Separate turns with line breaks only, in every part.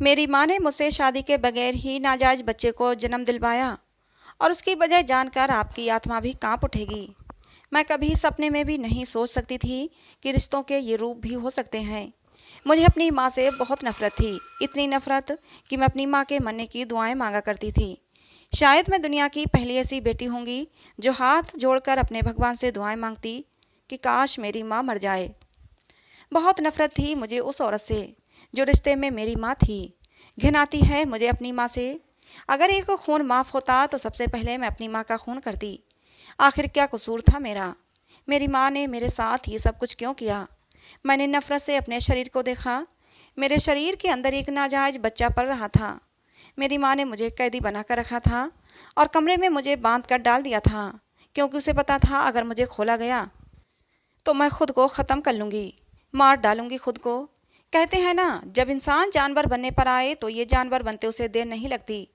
मेरी माँ ने मुझसे शादी के बगैर ही नाजायज़ बच्चे को जन्म दिलवाया और उसकी वजह जानकर आपकी आत्मा भी कांप उठेगी। मैं कभी सपने में भी नहीं सोच सकती थी कि रिश्तों के ये रूप भी हो सकते हैं। मुझे अपनी माँ से बहुत नफरत थी, इतनी नफरत कि मैं अपनी माँ के मरने की दुआएं मांगा करती थी। शायद मैं दुनिया की पहली ऐसी बेटी होंगी जो हाथ जोड़कर अपने भगवान से दुआएं मांगती कि काश मेरी माँ मर जाए। बहुत नफरत थी मुझे उस औरत से जो रिश्ते में मेरी माँ थी। घिन आती है मुझे अपनी माँ से। अगर एक खून माफ़ होता तो सबसे पहले मैं अपनी माँ का खून करती। आखिर क्या कसूर था मेरा? मेरी माँ ने मेरे साथ ये सब कुछ क्यों किया? मैंने नफरत से अपने शरीर को देखा। मेरे शरीर के अंदर एक नाजायज बच्चा पल रहा था। मेरी माँ ने मुझे कैदी बनाकर रखा था और कमरे में मुझे बांध कर डाल दिया था, क्योंकि उसे पता था अगर मुझे खोला गया तो मैं खुद को ख़त्म कर लूँगी, मार डालूँगी खुद को। कहते हैं ना, जब इंसान जानवर बनने पर आए तो ये जानवर बनते उसे देर नहीं लगती।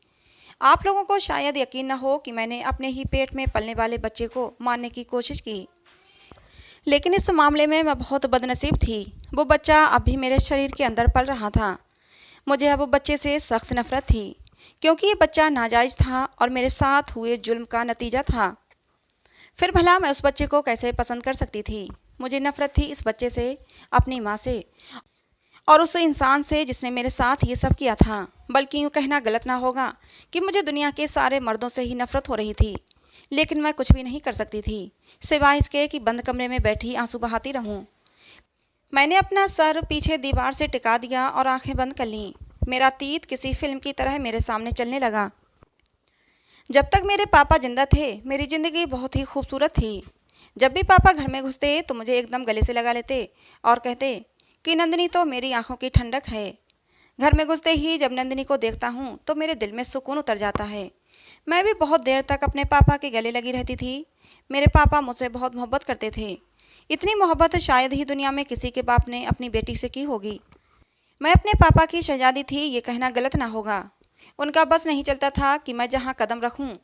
आप लोगों को शायद यकीन न हो कि मैंने अपने ही पेट में पलने वाले बच्चे को मारने की कोशिश की, लेकिन इस मामले में मैं बहुत बदनसीब थी। वो बच्चा अब भी मेरे शरीर के अंदर पल रहा था। मुझे अब बच्चे से सख्त नफरत थी, क्योंकि ये बच्चा नाजायज़ था और मेरे साथ हुए जुल्म का नतीजा था। फिर भला मैं उस बच्चे को कैसे पसंद कर सकती थी? मुझे नफरत थी इस बच्चे से, अपनी माँ से और उस इंसान से जिसने मेरे साथ ये सब किया था। बल्कि यूँ कहना गलत ना होगा कि मुझे दुनिया के सारे मर्दों से ही नफरत हो रही थी, लेकिन मैं कुछ भी नहीं कर सकती थी सिवाय इसके कि बंद कमरे में बैठी आंसू बहाती रहूं। मैंने अपना सर पीछे दीवार से टिका दिया और आंखें बंद कर लीं। मेरा अतीत किसी फिल्म की तरह मेरे सामने चलने लगा। जब तक मेरे पापा जिंदा थे मेरी ज़िंदगी बहुत ही खूबसूरत थी। जब भी पापा घर में घुसते तो मुझे एकदम गले से लगा लेते और कहते कि नंदिनी तो मेरी आंखों की ठंडक है। घर में घुसते ही जब नंदिनी को देखता हूँ तो मेरे दिल में सुकून उतर जाता है। मैं भी बहुत देर तक अपने पापा के गले लगी रहती थी। मेरे पापा मुझसे बहुत मोहब्बत करते थे। इतनी मोहब्बत शायद ही दुनिया में किसी के बाप ने अपनी बेटी से की होगी। मैं अपने पापा की शहजादी थी, ये कहना गलत ना होगा। उनका बस नहीं चलता था कि मैं जहाँ कदम रखूँ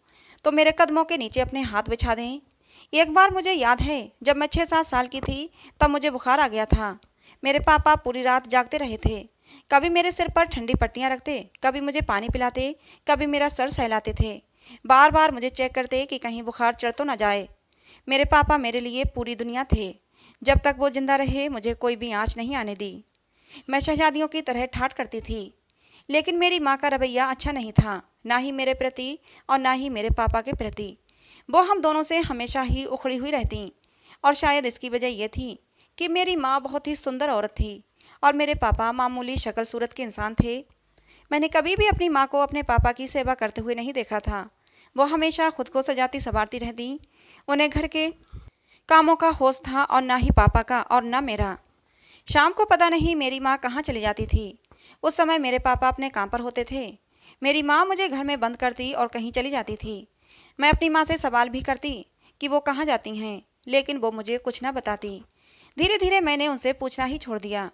तो मेरे कदमों के नीचे अपने हाथ बिछा दें। एक बार मुझे याद है, जब मैं 6-7 साल की थी तब मुझे बुखार आ गया था। मेरे पापा पूरी रात जागते रहे थे। कभी मेरे सिर पर ठंडी पट्टियाँ रखते, कभी मुझे पानी पिलाते, कभी मेरा सर सहलाते थे। बार बार मुझे चेक करते कि कहीं बुखार चढ़ तो ना जाए। मेरे पापा मेरे लिए पूरी दुनिया थे। जब तक वो जिंदा रहे मुझे कोई भी आँच नहीं आने दी। मैं शहजादियों की तरह ठाठ करती थी, लेकिन मेरी माँ का रवैया अच्छा नहीं था, ना ही मेरे प्रति और ना ही मेरे पापा के प्रति। वो हम दोनों से हमेशा ही उखड़ी हुई रहती और शायद इसकी वजह यह थी कि मेरी माँ बहुत ही सुंदर औरत थी और मेरे पापा मामूली शक्ल सूरत के इंसान थे। मैंने कभी भी अपनी माँ को अपने पापा की सेवा करते हुए नहीं देखा था। वो हमेशा खुद को सजाती संवारती रहती। उन्हें घर के कामों का होश था और ना ही पापा का और ना मेरा। शाम को पता नहीं मेरी माँ कहाँ चली जाती थी। उस समय मेरे पापा अपने काम पर होते थे। मेरी माँ मुझे घर में बंद करती और कहीं चली जाती थी। मैं अपनी माँ से सवाल भी करती कि वो कहाँ जाती हैं, लेकिन वो मुझे कुछ ना बताती। धीरे धीरे मैंने उनसे पूछना ही छोड़ दिया।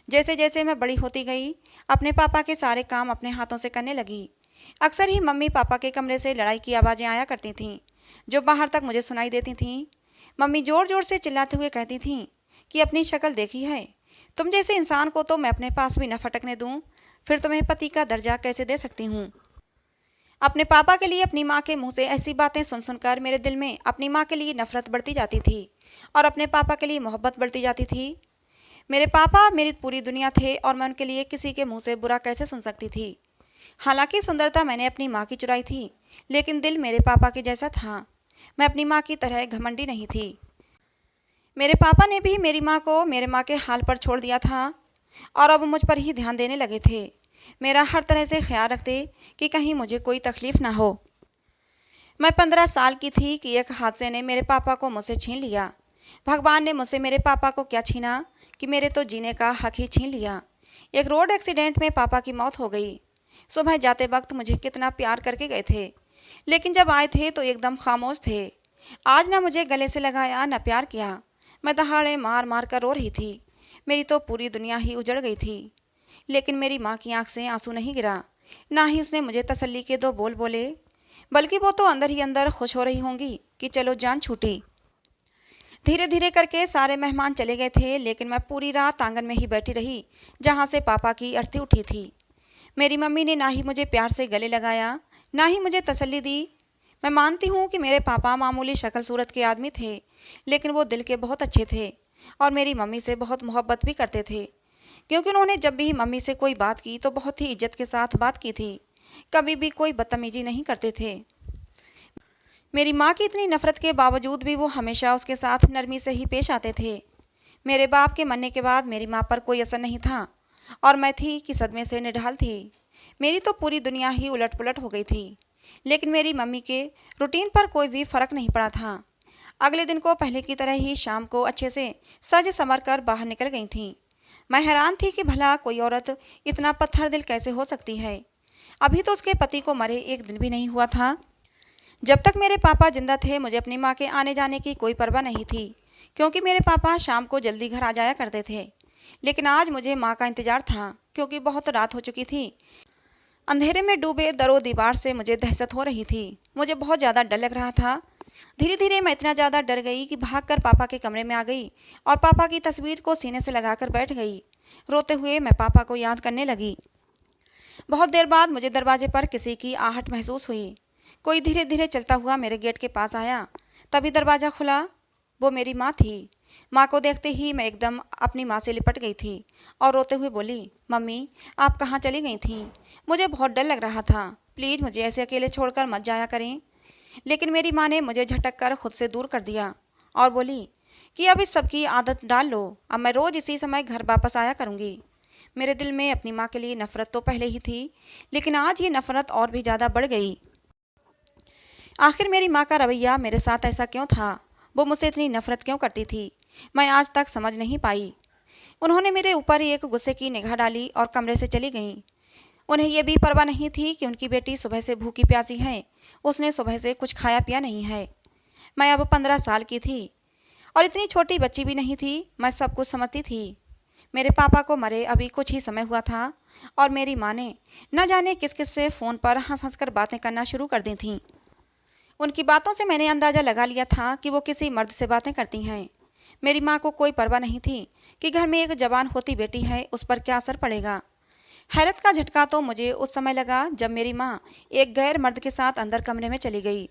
जैसे जैसे मैं बड़ी होती गई अपने पापा के सारे काम अपने हाथों से करने लगी। अक्सर ही मम्मी पापा के कमरे से लड़ाई की आवाज़ें आया करती थीं, जो बाहर तक मुझे सुनाई देती थीं। मम्मी ज़ोर ज़ोर से चिल्लाते हुए कहती थीं कि अपनी शक्ल देखी है, तुम जैसे इंसान को तो मैं अपने पास भी न फटकने दूँ, फिर तुम्हें पति का दर्जा कैसे दे सकती हूँ। अपने पापा के लिए अपनी माँ के मुंह से ऐसी बातें सुन सुनकर मेरे दिल में अपनी माँ के लिए नफरत बढ़ती जाती थी और अपने पापा के लिए मोहब्बत बढ़ती जाती थी। मेरे पापा मेरी पूरी दुनिया थे और मैं उनके लिए किसी के मुंह से बुरा कैसे सुन सकती थी। हालांकि सुंदरता मैंने अपनी माँ की चुराई थी, लेकिन दिल मेरे पापा के जैसा था। मैं अपनी माँ की तरह घमंडी नहीं थी। मेरे पापा ने भी मेरी माँ को मेरे माँ के हाल पर छोड़ दिया था और अब मुझ पर ही ध्यान देने लगे थे। मेरा हर तरह से ख्याल रखते कि कहीं मुझे कोई तकलीफ़ ना हो। मैं 15 साल की थी कि एक हादसे ने मेरे पापा को मुझसे छीन लिया। भगवान ने मुझसे मेरे पापा को क्या छीना कि मेरे तो जीने का हक ही छीन लिया। एक रोड एक्सीडेंट में पापा की मौत हो गई। सुबह जाते वक्त मुझे कितना प्यार करके गए थे, लेकिन जब आए थे तो एकदम खामोश थे। आज ना मुझे गले से लगाया न प्यार किया। मैं दहाड़े मार मार कर रो रही थी। मेरी तो पूरी दुनिया ही उजड़ गई थी। लेकिन मेरी माँ की आंख से आंसू नहीं गिरा, ना ही उसने मुझे तसल्ली के 2 बोल बोले, बल्कि वो तो अंदर ही अंदर खुश हो रही होंगी कि चलो जान छूटी। धीरे धीरे करके सारे मेहमान चले गए थे, लेकिन मैं पूरी रात आंगन में ही बैठी रही जहाँ से पापा की अर्थी उठी थी। मेरी मम्मी ने ना ही मुझे प्यार से गले लगाया, ना ही मुझे तसल्ली दी। मैं मानती हूँ कि मेरे पापा मामूली शक्ल सूरत के आदमी थे, लेकिन वो दिल के बहुत अच्छे थे और मेरी मम्मी से बहुत मोहब्बत भी करते थे, क्योंकि उन्होंने जब भी मम्मी से कोई बात की तो बहुत ही इज्जत के साथ बात की थी, कभी भी कोई बदतमीजी नहीं करते थे। मेरी माँ की इतनी नफरत के बावजूद भी वो हमेशा उसके साथ नरमी से ही पेश आते थे। मेरे बाप के मरने के बाद मेरी माँ पर कोई असर नहीं था और मैं थी कि सदमे से निढाल थी। मेरी तो पूरी दुनिया ही उलट पुलट हो गई थी, लेकिन मेरी मम्मी के रूटीन पर कोई भी फर्क नहीं पड़ा था। अगले दिन को पहले की तरह ही शाम को अच्छे से सज संवर कर बाहर निकल गई थी। मैं हैरान थी कि भला कोई औरत इतना पत्थर दिल कैसे हो सकती है। अभी तो उसके पति को मरे एक दिन भी नहीं हुआ था। जब तक मेरे पापा जिंदा थे मुझे अपनी माँ के आने जाने की कोई परवाह नहीं थी, क्योंकि मेरे पापा शाम को जल्दी घर आ जाया करते थे। लेकिन आज मुझे माँ का इंतजार था, क्योंकि बहुत रात हो चुकी थी। अंधेरे में डूबे दरो दीवार से मुझे दहशत हो रही थी। मुझे बहुत ज़्यादा डर लग रहा था। धीरे धीरे मैं इतना ज़्यादा डर गई कि भागकर पापा के कमरे में आ गई और पापा की तस्वीर को सीने से लगाकर बैठ गई। रोते हुए मैं पापा को याद करने लगी। बहुत देर बाद मुझे दरवाजे पर किसी की आहट महसूस हुई। कोई धीरे धीरे चलता हुआ मेरे गेट के पास आया। तभी दरवाज़ा खुला। वो मेरी माँ थी। माँ को देखते ही मैं एकदम अपनी माँ से लिपट गई थी और रोते हुए बोली, मम्मी आप कहाँ चली गई थी? मुझे बहुत डर लग रहा था, प्लीज़ मुझे ऐसे अकेले छोड़कर मत जाया करें। लेकिन मेरी माँ ने मुझे झटक कर खुद से दूर कर दिया और बोली कि अब इस सब की आदत डाल लो, अब मैं रोज़ इसी समय घर वापस आया करूँगी। मेरे दिल में अपनी माँ के लिए नफ़रत तो पहले ही थी, लेकिन आज ये नफ़रत और भी ज़्यादा बढ़ गई। आखिर मेरी माँ का रवैया मेरे साथ ऐसा क्यों था? वो मुझसे इतनी नफ़रत क्यों करती थी? मैं आज तक समझ नहीं पाई। उन्होंने मेरे ऊपर एक गुस्से की निगाह डाली और कमरे से चली गईं। उन्हें यह भी परवाह नहीं थी कि उनकी बेटी सुबह से भूखी प्यासी है, उसने सुबह से कुछ खाया पिया नहीं है। मैं अब 15 साल की थी और इतनी छोटी बच्ची भी नहीं थी। मैं सब कुछ समझती थी। मेरे पापा को मरे अभी कुछ ही समय हुआ था और मेरी माँ ने न जाने किस किस से फ़ोन पर हंस हंस कर बातें करना शुरू कर दी थीं। उनकी बातों से मैंने अंदाज़ा लगा लिया था कि वो किसी मर्द से बातें करती हैं। मेरी माँ को कोई परवाह नहीं थी कि घर में एक जवान होती बेटी है, उस पर क्या असर पड़ेगा। हैरत का झटका तो मुझे उस समय लगा जब मेरी माँ एक गैर मर्द के साथ अंदर कमरे में चली गई।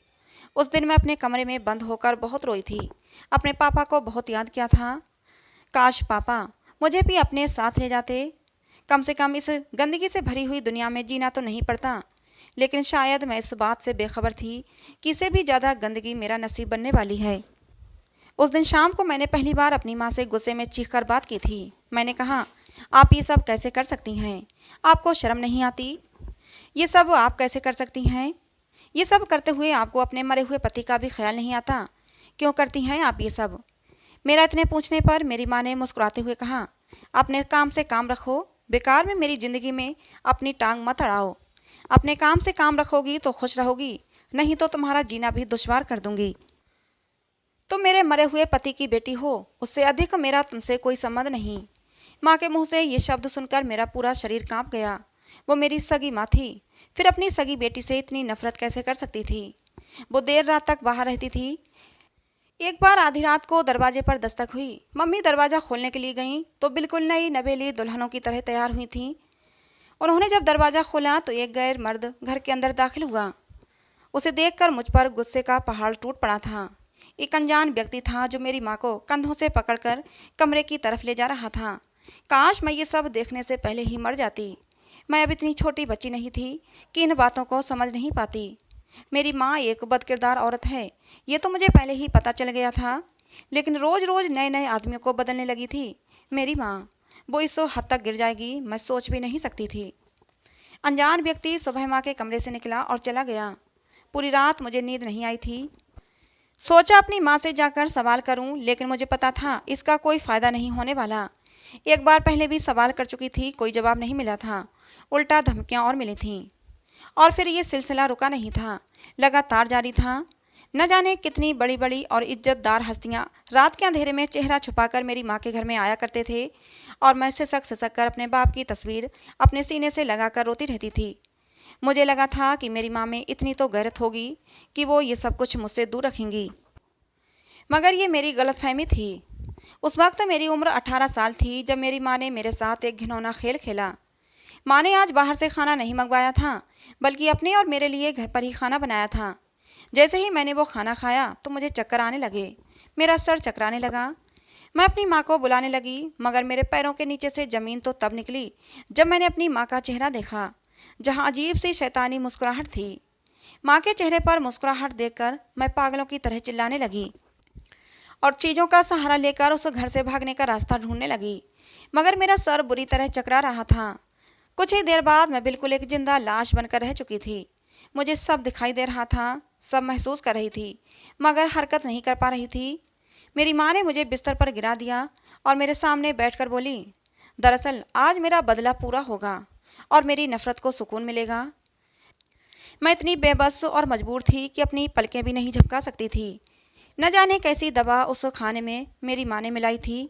उस दिन मैं अपने कमरे में बंद होकर बहुत रोई थी। अपने पापा को बहुत याद किया था। काश पापा मुझे भी अपने साथ ले जाते। कम से कम इस गंदगी से भरी हुई दुनिया में जीना तो नहीं पड़ता। लेकिन शायद मैं इस बात से बेखबर थी कि इससे भी ज़्यादा गंदगी मेरा नसीब बनने वाली है। उस दिन शाम को मैंने पहली बार अपनी माँ से गुस्से में चीख कर बात की थी। मैंने कहा, आप ये सब कैसे कर सकती हैं? आपको शर्म नहीं आती? ये सब आप कैसे कर सकती हैं? ये सब करते हुए आपको अपने मरे हुए पति का भी ख्याल नहीं आता? क्यों करती हैं आप ये सब? मेरा इतने पूछने पर मेरी माँ ने मुस्कुराते हुए कहा, अपने काम से काम रखो, बेकार में मेरी ज़िंदगी में अपनी टांग मत अड़ाओ। अपने काम से काम रखोगी तो खुश रहोगी, नहीं तो तुम्हारा जीना भी दुश्वार कर दूंगी। तुम मेरे मरे हुए पति की बेटी हो, उससे अधिक मेरा तुमसे कोई संबंध नहीं। माँ के मुंह से ये शब्द सुनकर मेरा पूरा शरीर कांप गया। वो मेरी सगी माँ थी, फिर अपनी सगी बेटी से इतनी नफरत कैसे कर सकती थी? वो देर रात तक बाहर रहती थी। एक बार आधी रात को दरवाजे पर दस्तक हुई। मम्मी दरवाज़ा खोलने के लिए गईं तो बिल्कुल नई नवेली दुल्हनों की तरह तैयार हुई थीं। उन्होंने जब दरवाज़ा खोला तो एक गैर मर्द घर के अंदर दाखिल हुआ। उसे देखकर मुझ पर गुस्से का पहाड़ टूट पड़ा था। एक अनजान व्यक्ति था जो मेरी माँ को कंधों से पकड़कर कमरे की तरफ ले जा रहा था। काश मैं ये सब देखने से पहले ही मर जाती। मैं अब इतनी छोटी बच्ची नहीं थी कि इन बातों को समझ नहीं पाती। मेरी माँ एक बदकिरदार औरत है, ये तो मुझे पहले ही पता चल गया था, लेकिन रोज़ रोज़ नए नए आदमियों को बदलने लगी थी। मेरी माँ वो इस हद तक गिर जाएगी मैं सोच भी नहीं सकती थी। अनजान व्यक्ति सुबह माँ के कमरे से निकला और चला गया। पूरी रात मुझे नींद नहीं आई थी। सोचा अपनी माँ से जाकर सवाल करूं, लेकिन मुझे पता था इसका कोई फ़ायदा नहीं होने वाला। एक बार पहले भी सवाल कर चुकी थी, कोई जवाब नहीं मिला था, उल्टा धमकियां और मिली थीं। और फिर ये सिलसिला रुका नहीं था, लगातार जारी था। न जाने कितनी बड़ी बड़ी और इज्जतदार हस्तियां रात के अंधेरे में चेहरा छुपाकर मेरी माँ के घर में आया करते थे और मैं सिसक सिसक कर अपने बाप की तस्वीर अपने सीने से लगाकर रोती रहती थी। मुझे लगा था कि मेरी माँ में इतनी तो गैरत होगी कि वो ये सब कुछ मुझसे दूर रखेंगी, मगर ये मेरी गलतफहमी थी। उस वक्त मेरी उम्र 18 साल थी जब मेरी माँ ने मेरे साथ एक घिनौना खेल खेला। माँ ने आज बाहर से खाना नहीं मंगवाया था, बल्कि अपने और मेरे लिए घर पर ही खाना बनाया था। जैसे ही मैंने वो खाना खाया तो मुझे चक्कर आने लगे, मेरा सर चकराने लगा। मैं अपनी माँ को बुलाने लगी, मगर मेरे पैरों के नीचे से ज़मीन तो तब निकली जब मैंने अपनी माँ का चेहरा देखा, जहाँ अजीब सी शैतानी मुस्कुराहट थी। माँ के चेहरे पर मुस्कुराहट देखकर मैं पागलों की तरह चिल्लाने लगी और चीज़ों का सहारा लेकर उस घर से भागने का रास्ता ढूंढने लगी, मगर मेरा सर बुरी तरह चकरा रहा था। कुछ ही देर बाद मैं बिल्कुल एक जिंदा लाश बनकर रह चुकी थी। मुझे सब दिखाई दे रहा था, सब महसूस कर रही थी, मगर हरकत नहीं कर पा रही थी। मेरी माँ ने मुझे बिस्तर पर गिरा दिया और मेरे सामने बैठकर बोली, दरअसल आज मेरा बदला पूरा होगा और मेरी नफरत को सुकून मिलेगा। मैं इतनी बेबस और मजबूर थी कि अपनी पलकें भी नहीं झपका सकती थी। न जाने कैसी दवा उस खाने में मेरी माँ ने मिलाई थी।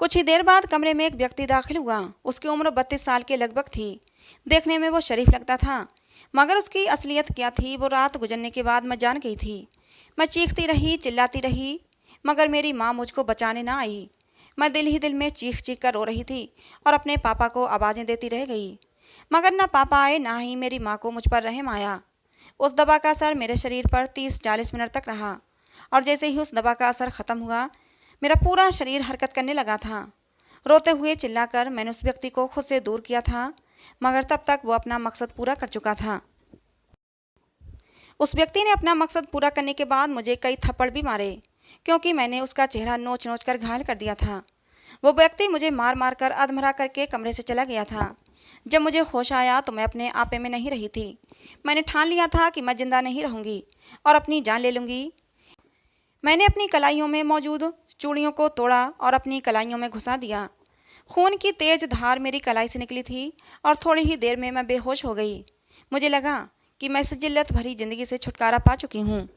कुछ ही देर बाद कमरे में एक व्यक्ति दाखिल हुआ। उसकी उम्र 32 साल के लगभग थी। देखने में वो शरीफ लगता था, मगर उसकी असलियत क्या थी वो रात गुजरने के बाद मैं जान गई थी। मैं चीखती रही, चिल्लाती रही, मगर मेरी माँ मुझको बचाने ना आई। मैं दिल ही दिल में चीख चीख कर रो रही थी और अपने पापा को आवाज़ें देती रह गई, मगर ना पापा आए ना ही मेरी माँ को मुझ पर रहम आया। उस दवा का असर मेरे शरीर पर 30-40 मिनट तक रहा और जैसे ही उस दवा का असर ख़त्म हुआ, मेरा पूरा शरीर हरकत करने लगा था। रोते हुए चिल्लाकर मैंने उस व्यक्ति को खुद से दूर किया था, मगर तब तक वो अपना मकसद पूरा कर चुका था। उस व्यक्ति ने अपना मकसद पूरा करने के बाद मुझे कई थप्पड़ भी मारे, क्योंकि मैंने उसका चेहरा नोच नोच कर घायल कर दिया था। वो व्यक्ति मुझे मार मार कर अधमरा करके कमरे से चला गया था। जब मुझे होश आया तो मैं अपने आपे में नहीं रही थी। मैंने ठान लिया था कि मैं जिंदा नहीं रहूंगी और अपनी जान ले लूंगी। मैंने अपनी कलाइयों में मौजूद चूड़ियों को तोड़ा और अपनी कलाइयों में घुसा दिया। खून की तेज धार मेरी कलाई से निकली थी और थोड़ी ही देर में मैं बेहोश हो गई। मुझे लगा कि मैं इस जिल्लत भरी जिंदगी से छुटकारा पा चुकी हूँ,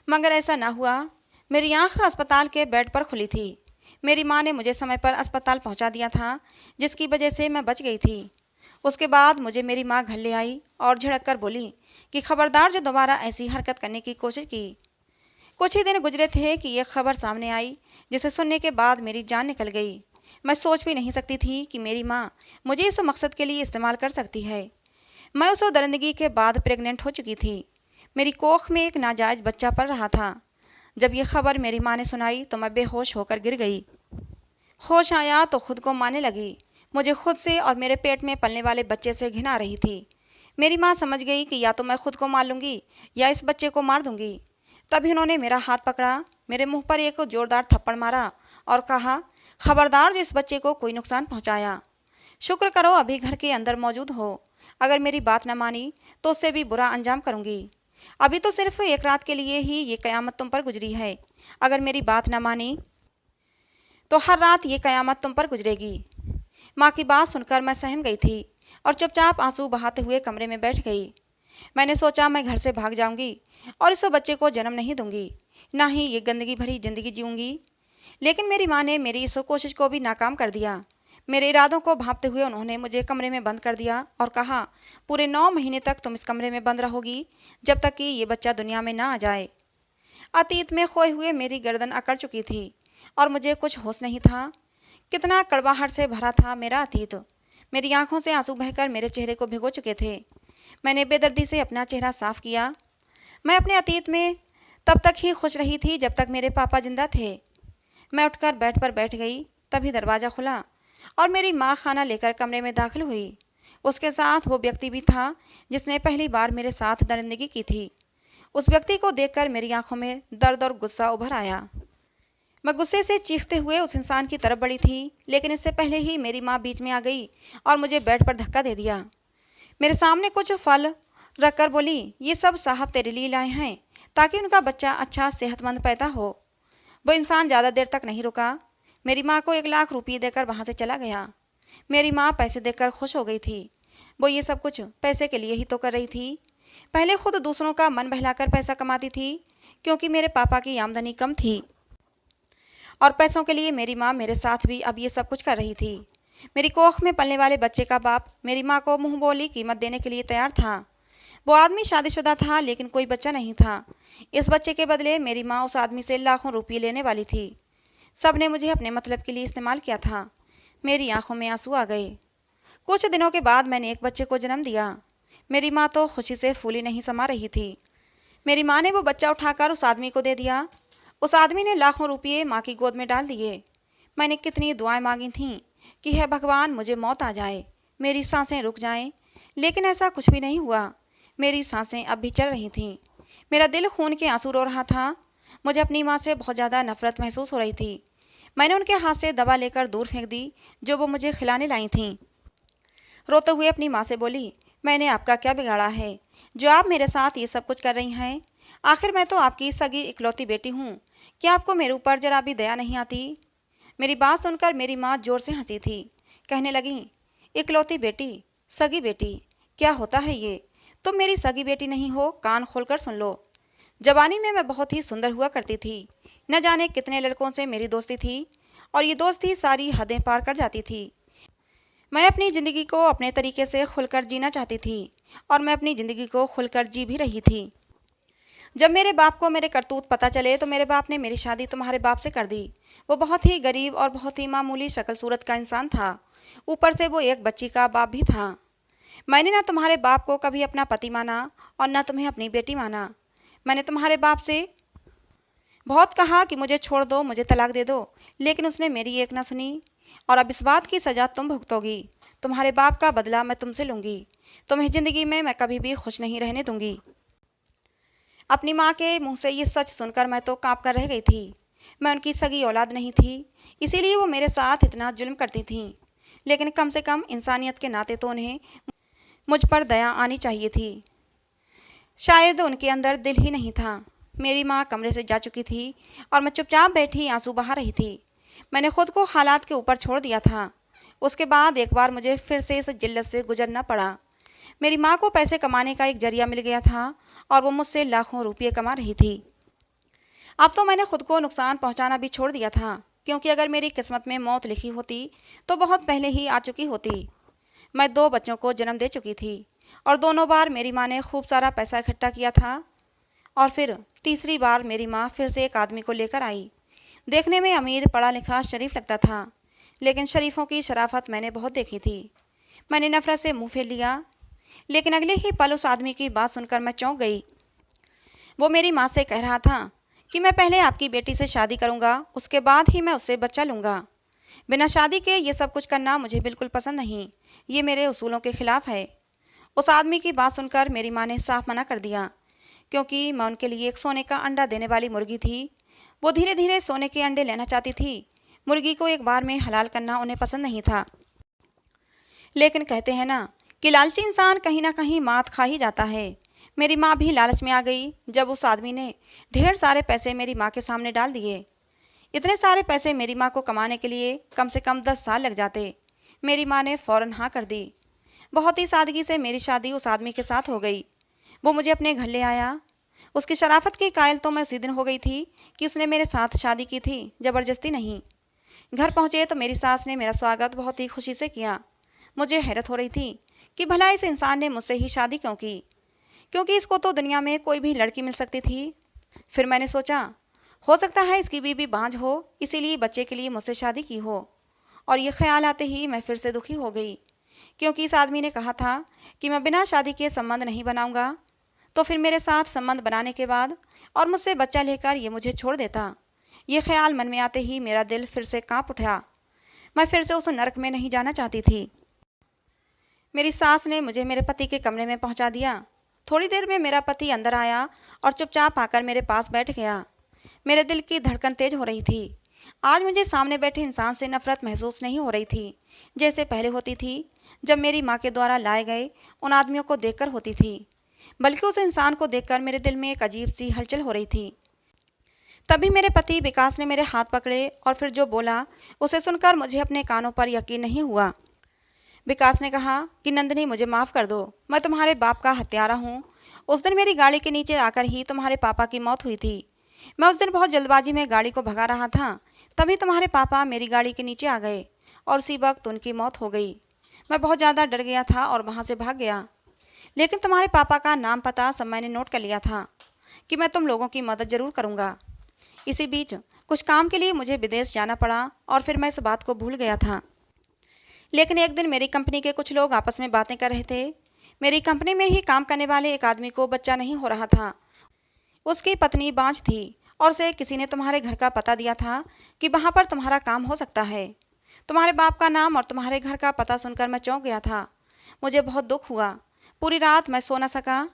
मगर ऐसा ना हुआ। मेरी आंख अस्पताल के बेड पर खुली थी। मेरी माँ ने मुझे समय पर अस्पताल पहुँचा दिया था, जिसकी वजह से मैं बच गई थी। उसके बाद मुझे मेरी माँ घर ले आई और झिड़क कर बोली कि खबरदार जो दोबारा ऐसी हरकत करने की कोशिश की। कुछ ही दिन गुजरे थे कि एक खबर सामने आई, जिसे सुनने के बाद मेरी जान निकल गई। मैं सोच भी नहीं सकती थी कि मेरी माँ मुझे इस मकसद के लिए इस्तेमाल कर सकती है। मैं उस दरिंदगी के बाद प्रेग्नेंट हो चुकी थी। मेरी कोख में एक नाजायज बच्चा पल रहा था। जब ये खबर मेरी माँ ने सुनाई तो मैं बेहोश होकर गिर गई। होश आया तो खुद को मारने लगी। मुझे खुद से और मेरे पेट में पलने वाले बच्चे से घिन आ रही थी। मेरी माँ समझ गई कि या तो मैं खुद को मार लूँगी या इस बच्चे को मार दूँगी। तभी उन्होंने मेरा हाथ पकड़ा, मेरे मुंह पर एक जोरदार थप्पड़ मारा और कहा, खबरदार जो इस बच्चे को कोई नुकसान पहुँचाया। शुक्र करो अभी घर के अंदर मौजूद हो। अगर मेरी बात न मानी तो उससे भी बुरा अंजाम करूँगी। अभी तो सिर्फ एक रात के लिए ही ये क़यामत तुम पर गुजरी है। अगर मेरी बात न मानी तो हर रात ये क़यामत तुम पर गुजरेगी। माँ की बात सुनकर मैं सहम गई थी और चुपचाप आंसू बहाते हुए कमरे में बैठ गई। मैंने सोचा मैं घर से भाग जाऊंगी और इस बच्चे को जन्म नहीं दूंगी, ना ही ये गंदगी भरी जिंदगी जीऊंगी। लेकिन मेरी माँ ने मेरी इस कोशिश को भी नाकाम कर दिया। मेरे इरादों को भांपते हुए उन्होंने मुझे कमरे में बंद कर दिया और कहा, पूरे 9 महीने तक तुम इस कमरे में बंद रहोगी, जब तक कि ये बच्चा दुनिया में ना आ जाए। अतीत में खोए हुए मेरी गर्दन अकड़ चुकी थी और मुझे कुछ होश नहीं था। कितना कड़वाहट से भरा था मेरा अतीत। मेरी आंखों से आंसू बहकर मेरे चेहरे को भिगो चुके थे। मैंने बेदर्दी से अपना चेहरा साफ किया। मैं अपने अतीत में तब तक ही खुश रही थी जब तक मेरे पापा जिंदा थे। मैं उठकर बेड पर बैठ गई। तभी दरवाज़ा खुला और मेरी माँ खाना लेकर कमरे में दाखिल हुई। उसके साथ वो व्यक्ति भी था जिसने पहली बार मेरे साथ दरिंदगी की थी। उस व्यक्ति को देखकर मेरी आंखों में दर्द और गुस्सा उभर आया। मैं गुस्से से चीखते हुए उस इंसान की तरफ बढ़ी थी, लेकिन इससे पहले ही मेरी माँ बीच में आ गई और मुझे बेड पर धक्का दे दिया। मेरे सामने कुछ फल रखकर बोली, ये सब साहब तेरे लिए लाए हैं ताकि उनका बच्चा अच्छा सेहतमंद पैदा हो। वो इंसान ज़्यादा देर तक नहीं रुका। मेरी माँ को 1 लाख रुपये देकर वहाँ से चला गया। मेरी माँ पैसे देकर खुश हो गई थी। वो ये सब कुछ पैसे के लिए ही तो कर रही थी। पहले खुद दूसरों का मन बहलाकर पैसा कमाती थी, क्योंकि मेरे पापा की आमदनी कम थी और पैसों के लिए मेरी माँ मेरे साथ भी अब ये सब कुछ कर रही थी। मेरी कोख में पलने वाले बच्चे का बाप मेरी माँ को मुँह बोली कीमत देने के लिए तैयार था। वो आदमी शादीशुदा था, लेकिन कोई बच्चा नहीं था। इस बच्चे के बदले मेरी माँ उस आदमी से लाखों रुपये लेने वाली थी। सब ने मुझे अपने मतलब के लिए इस्तेमाल किया था। मेरी आंखों में आंसू आ गए। कुछ दिनों के बाद मैंने एक बच्चे को जन्म दिया। मेरी माँ तो खुशी से फूली नहीं समा रही थी। मेरी माँ ने वो बच्चा उठाकर उस आदमी को दे दिया। उस आदमी ने लाखों रुपये माँ की गोद में डाल दिए। मैंने कितनी दुआएं मांगी थीं कि हे भगवान, मुझे मौत आ जाए, मेरी सांसें रुक जाएं, लेकिन ऐसा कुछ भी नहीं हुआ। मेरी सांसें अब भी चल रही थीं। मेरा दिल खून के आंसू रो रहा था। मुझे अपनी माँ से बहुत ज़्यादा नफरत महसूस हो रही थी। मैंने उनके हाथ से दवा लेकर दूर फेंक दी जो वो मुझे खिलाने लाई थीं। रोते हुए अपनी माँ से बोली, मैंने आपका क्या बिगाड़ा है जो आप मेरे साथ ये सब कुछ कर रही हैं? आखिर मैं तो आपकी सगी इकलौती बेटी हूँ। क्या आपको मेरे ऊपर जरा भी दया नहीं आती? मेरी बात सुनकर मेरी माँ जोर से हंसी थी। कहने लगी, इकलौती बेटी, सगी बेटी, क्या होता है ये? तुम मेरी सगी बेटी नहीं हो, कान खोलकर सुन लो। जवानी में मैं बहुत ही सुंदर हुआ करती थी। न जाने कितने लड़कों से मेरी दोस्ती थी और ये दोस्ती सारी हदें पार कर जाती थी। मैं अपनी ज़िंदगी को अपने तरीके से खुलकर जीना चाहती थी और मैं अपनी ज़िंदगी को खुलकर जी भी रही थी। जब मेरे बाप को मेरे करतूत पता चले तो मेरे बाप ने मेरी शादी तुम्हारे बाप से कर दी। वो बहुत ही गरीब और बहुत ही मामूली शक्ल सूरत का इंसान था। ऊपर से वो एक बच्ची का बाप भी था। मैंने ना तुम्हारे बाप को कभी अपना पति माना और न तुम्हें अपनी बेटी माना। मैंने तुम्हारे बाप से बहुत कहा कि मुझे छोड़ दो, मुझे तलाक दे दो, लेकिन उसने मेरी एक ना सुनी। और अब इस बात की सज़ा तुम भुगतोगी। तुम्हारे बाप का बदला मैं तुमसे लूँगी। तुम्हें ज़िंदगी में मैं कभी भी खुश नहीं रहने दूँगी। अपनी माँ के मुंह से ये सच सुनकर मैं तो काँप कर रह गई थी। मैं उनकी सगी औलाद नहीं थी, इसीलिए वो मेरे साथ इतना जुल्म करती थीं। लेकिन कम से कम इंसानियत के नाते तो उन्हें मुझ पर दया आनी चाहिए थी। शायद उनके अंदर दिल ही नहीं था। मेरी माँ कमरे से जा चुकी थी और मैं चुपचाप बैठी आंसू बहा रही थी। मैंने खुद को हालात के ऊपर छोड़ दिया था। उसके बाद एक बार मुझे फिर से इस जिल्लत से गुजरना पड़ा। मेरी माँ को पैसे कमाने का एक जरिया मिल गया था और वो मुझसे लाखों रुपये कमा रही थी। अब तो मैंने खुद को नुकसान पहुँचाना भी छोड़ दिया था, क्योंकि अगर मेरी किस्मत में मौत लिखी होती तो बहुत पहले ही आ चुकी होती। मैं 2 बच्चों को जन्म दे चुकी थी और दोनों बार मेरी माँ ने खूब सारा पैसा इकट्ठा किया था। और फिर तीसरी बार मेरी माँ फिर से एक आदमी को लेकर आई। देखने में अमीर, पढ़ा लिखा, शरीफ लगता था, लेकिन शरीफों की शराफत मैंने बहुत देखी थी। मैंने नफरत से मुंह फेर लिया, लेकिन अगले ही पल उस आदमी की बात सुनकर मैं चौंक गई। वो मेरी माँ से कह रहा था कि मैं पहले आपकी बेटी से शादी करूँगा, उसके बाद ही मैं उससे बच्चा लूँगा। बिना शादी के ये सब कुछ करना मुझे बिल्कुल पसंद नहीं, ये मेरे उसूलों के खिलाफ है। उस आदमी की बात सुनकर मेरी माँ ने साफ मना कर दिया, क्योंकि मैं उनके लिए एक सोने का अंडा देने वाली मुर्गी थी। वो धीरे धीरे सोने के अंडे लेना चाहती थी। मुर्गी को एक बार में हलाल करना उन्हें पसंद नहीं था। लेकिन कहते हैं ना कि लालची इंसान कहीं ना कहीं मात खा ही जाता है। मेरी माँ भी लालच में आ गई जब उस आदमी ने ढेर सारे पैसे मेरी माँ के सामने डाल दिए। इतने सारे पैसे मेरी माँ को कमाने के लिए कम से कम 10 साल लग जाते। मेरी माँ ने फ़ौरन हाँ कर दी। बहुत ही सादगी से मेरी शादी उस आदमी के साथ हो गई। वो मुझे अपने घर ले आया। उसकी शराफत की कायल तो मैं उसी दिन हो गई थी कि उसने मेरे साथ शादी की थी, ज़बरदस्ती नहीं। घर पहुँचे तो मेरी सास ने मेरा स्वागत बहुत ही खुशी से किया। मुझे हैरत हो रही थी कि भला इस इंसान ने मुझसे ही शादी क्यों की, क्योंकि इसको तो दुनिया में कोई भी लड़की मिल सकती थी। फिर मैंने सोचा, हो सकता है इसकी बीवी बांझ हो, इसीलिए बच्चे के लिए मुझसे शादी की हो। और ये ख्याल आते ही मैं फिर से दुखी हो गई, क्योंकि इस आदमी ने कहा था कि मैं बिना शादी के संबंध नहीं बनाऊंगा। तो फिर मेरे साथ संबंध बनाने के बाद और मुझसे बच्चा लेकर ये मुझे छोड़ देता। ये ख्याल मन में आते ही मेरा दिल फिर से काँप उठा। मैं फिर से उस नरक में नहीं जाना चाहती थी। मेरी सास ने मुझे मेरे पति के कमरे में पहुंचा दिया। थोड़ी देर में मेरा पति अंदर आया और चुपचाप आकर मेरे पास बैठ गया। मेरे दिल की धड़कन तेज हो रही थी। आज मुझे सामने बैठे इंसान से नफरत महसूस नहीं हो रही थी, जैसे पहले होती थी जब मेरी माँ के द्वारा लाए गए उन आदमियों को देखकर होती थी, बल्कि उस इंसान को देखकर मेरे दिल में एक अजीब सी हलचल हो रही थी। तभी मेरे पति विकास ने मेरे हाथ पकड़े और फिर जो बोला उसे सुनकर मुझे अपने कानों पर यकीन नहीं हुआ। विकास ने कहा कि नंदिनी, मुझे माफ़ कर दो, मैं तुम्हारे बाप का हत्यारा हूँ। उस दिन मेरी गाड़ी के नीचे आकर ही तुम्हारे पापा की मौत हुई थी। मैं उस दिन बहुत जल्दबाजी में गाड़ी को भगा रहा था, तभी तुम्हारे पापा मेरी गाड़ी के नीचे आ गए और उसी वक्त उनकी मौत हो गई। मैं बहुत ज़्यादा डर गया था और वहाँ से भाग गया, लेकिन तुम्हारे पापा का नाम पता सब मैंने नोट कर लिया था कि मैं तुम लोगों की मदद ज़रूर करूँगा। इसी बीच कुछ काम के लिए मुझे विदेश जाना पड़ा और फिर मैं इस बात को भूल गया था। लेकिन एक दिन मेरी कंपनी के कुछ लोग आपस में बातें कर रहे थे। मेरी कंपनी में ही काम करने वाले एक आदमी को बच्चा नहीं हो रहा था। उसकी पत्नी बांझ थी और उसे किसी ने तुम्हारे घर का पता दिया था कि वहाँ पर तुम्हारा काम हो सकता है। तुम्हारे बाप का नाम और तुम्हारे घर का पता सुनकर मैं चौंक गया था। मुझे बहुत दुख हुआ। पूरी रात मैं सो न सका।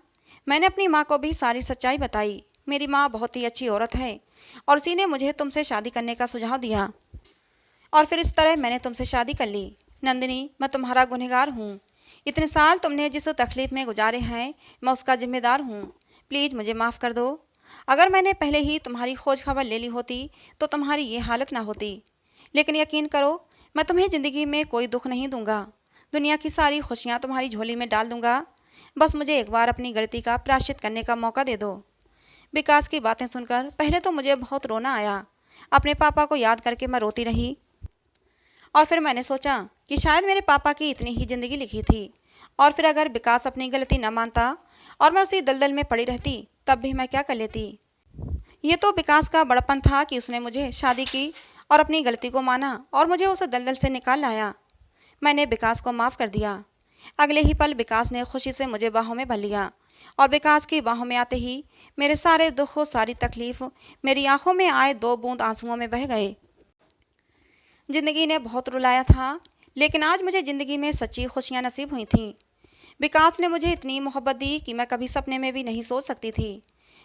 मैंने अपनी माँ को भी सारी सच्चाई बताई। मेरी माँ बहुत ही अच्छी औरत है और उसी ने मुझे तुमसे शादी करने का सुझाव दिया और फिर इस तरह मैंने तुमसे शादी कर ली। नंदिनी, मैं तुम्हारा गुनहगार हूँ। इतने साल तुमने जिस तकलीफ़ में गुजारे हैं, मैं उसका जिम्मेदार हूँ। प्लीज़ मुझे माफ़ कर दो। अगर मैंने पहले ही तुम्हारी खोज खबर ले ली होती तो तुम्हारी ये हालत ना होती। लेकिन यकीन करो, मैं तुम्हें ज़िंदगी में कोई दुख नहीं दूंगा। दुनिया की सारी खुशियाँ तुम्हारी झोली में डाल दूंगा। बस मुझे एक बार अपनी गलती का प्रायश्चित करने का मौका दे दो। विकास की बातें सुनकर पहले तो मुझे बहुत रोना आया। अपने पापा को याद करके मैं रोती रही और फिर मैंने सोचा कि शायद मेरे पापा की इतनी ही ज़िंदगी लिखी थी। और फिर अगर विकास अपनी गलती न मानता और मैं उसी दलदल में पड़ी रहती, तब भी मैं क्या कर लेती। ये तो विकास का बड़पन था कि उसने मुझे शादी की और अपनी गलती को माना और मुझे उस दलदल से निकाल लाया। मैंने विकास को माफ़ कर दिया। अगले ही पल विकास ने खुशी से मुझे बाहों में भर लिया और विकास की बाहों में आते ही मेरे सारे दुख और सारी तकलीफ़ मेरी आंखों में आए 2 बूंद आंसुओं में बह गए। ज़िंदगी ने बहुत रुलाया था, लेकिन आज मुझे ज़िंदगी में सच्ची खुशियाँ नसीब हुई थीं। विकास ने मुझे इतनी मोहब्बत दी कि मैं कभी सपने में भी नहीं सोच सकती थी।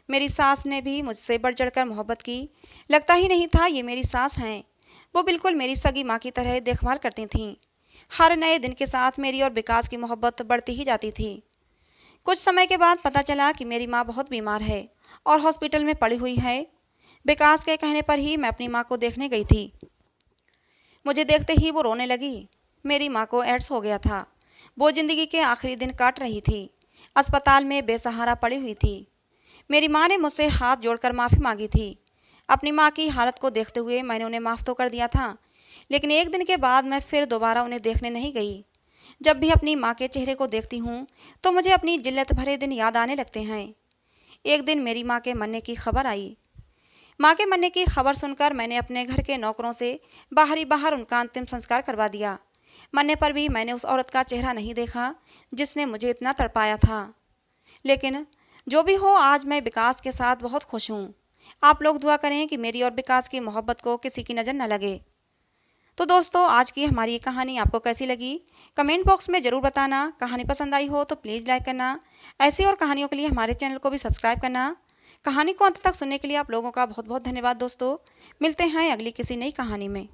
मेरी सास ने भी मुझसे बढ़ चढ़कर मोहब्बत की। लगता ही नहीं था ये मेरी सास हैं। वो बिल्कुल मेरी सगी माँ की तरह देखभाल करती थीं। हर नए दिन के साथ मेरी और विकास की मोहब्बत बढ़ती ही जाती थी। कुछ समय के बाद पता चला कि मेरी माँ बहुत बीमार है और हॉस्पिटल में पड़ी हुई है। विकास के कहने पर ही मैं अपनी माँ को देखने गई थी। मुझे देखते ही वो रोने लगी। मेरी माँ को एड्स हो गया था। वो ज़िंदगी के आखिरी दिन काट रही थी। अस्पताल में बेसहारा पड़ी हुई थी। मेरी माँ ने मुझसे हाथ जोड़कर माफ़ी मांगी थी। अपनी माँ की हालत को देखते हुए मैंने उन्हें माफ़ तो कर दिया था, लेकिन एक दिन के बाद मैं फिर दोबारा उन्हें देखने नहीं गई। जब भी अपनी माँ के चेहरे को देखती हूँ तो मुझे अपनी जिल्लत भरे दिन याद आने लगते हैं। एक दिन मेरी माँ के मरने की खबर आई। माँ के मरने की खबर सुनकर मैंने अपने घर के नौकरों से बाहर ही बाहर उनका अंतिम संस्कार करवा दिया। मरने पर भी मैंने उस औरत का चेहरा नहीं देखा जिसने मुझे इतना तड़पाया था। लेकिन जो भी हो, आज मैं विकास के साथ बहुत खुश हूँ। आप लोग दुआ करें कि मेरी और विकास की मोहब्बत को किसी की नज़र न लगे। तो दोस्तों, आज की हमारी ये कहानी आपको कैसी लगी, कमेंट बॉक्स में ज़रूर बताना। कहानी पसंद आई हो तो प्लीज़ लाइक करना। ऐसी और कहानियों के लिए हमारे चैनल को भी सब्सक्राइब करना। कहानी को अंत तक सुनने के लिए आप लोगों का बहुत बहुत धन्यवाद दोस्तों। मिलते हैं अगली किसी नई कहानी में।